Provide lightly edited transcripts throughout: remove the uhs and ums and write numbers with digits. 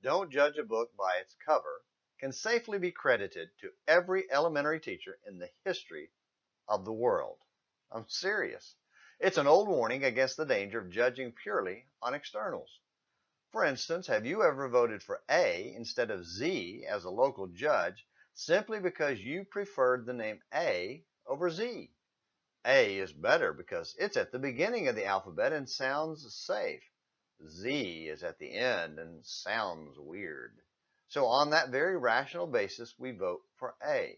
"Don't judge a book by its cover" can safely be credited to every elementary teacher in the history of the world. I'm serious. It's an old warning against the danger of judging purely on externals. For instance, have you ever voted for A instead of Z as a local judge simply because you preferred the name A over Z? A is better because it's at the beginning of the alphabet and sounds safe. Z is at the end and sounds weird. So on that very rational basis, we vote for A.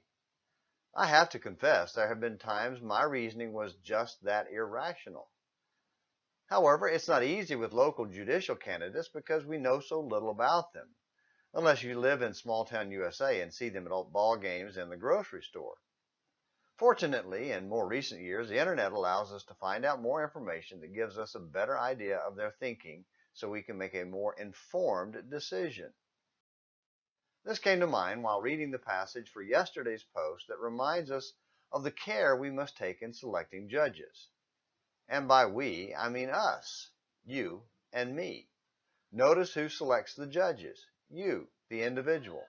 I have to confess, there have been times my reasoning was just that irrational. However, it's not easy with local judicial candidates because we know so little about them, unless you live in small town USA and see them at all ball games and the grocery store. Fortunately, in more recent years, the internet allows us to find out more information that gives us a better idea of their thinking so we can make a more informed decision. This came to mind while reading the passage for yesterday's post that reminds us of the care we must take in selecting judges. And by we, I mean us, you and me. Notice who selects the judges: you, the individual.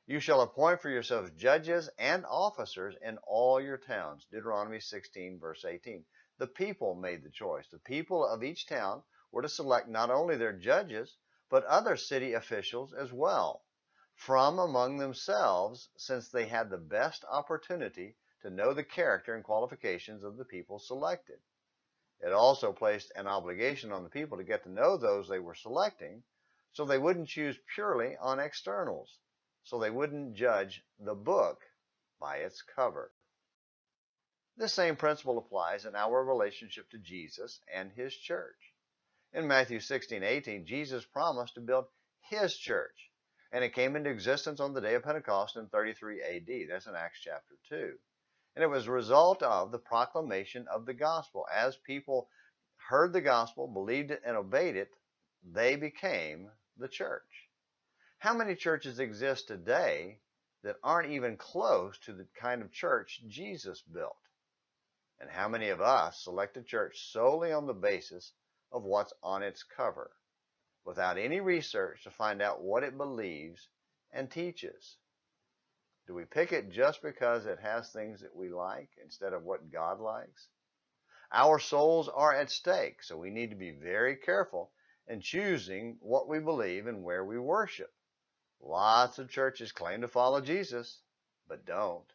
"You shall appoint for yourselves judges and officers in all your towns." Deuteronomy 16, verse 18. The people made the choice. The people of each town were to select not only their judges, but other city officials as well, from among themselves, since they had the best opportunity to know the character and qualifications of the people selected. It also placed an obligation on the people to get to know those they were selecting, so they wouldn't choose purely on externals, so they wouldn't judge the book by its cover. This same principle applies in our relationship to Jesus and his church. In Matthew 16:18, Jesus promised to build his church, and it came into existence on the day of Pentecost in 33 AD. That's in Acts chapter 2. And it was a result of the proclamation of the gospel. As people heard the gospel, believed it, and obeyed it, they became the church. How many churches exist today that aren't even close to the kind of church Jesus built? And how many of us select a church solely on the basis of what's on its cover, without any research to find out what it believes and teaches? Do we pick it just because it has things that we like instead of what God likes? Our souls are at stake, so we need to be very careful in choosing what we believe and where we worship. Lots of churches claim to follow Jesus, but don't.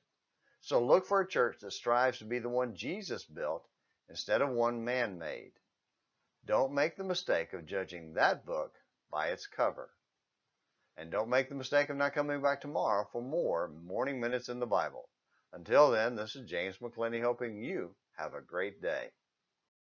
So look for a church that strives to be the one Jesus built instead of one man-made. Don't make the mistake of judging that book by its cover. And don't make the mistake of not coming back tomorrow for more Morning Minutes in the Bible. Until then, this is James McClenny hoping you have a great day.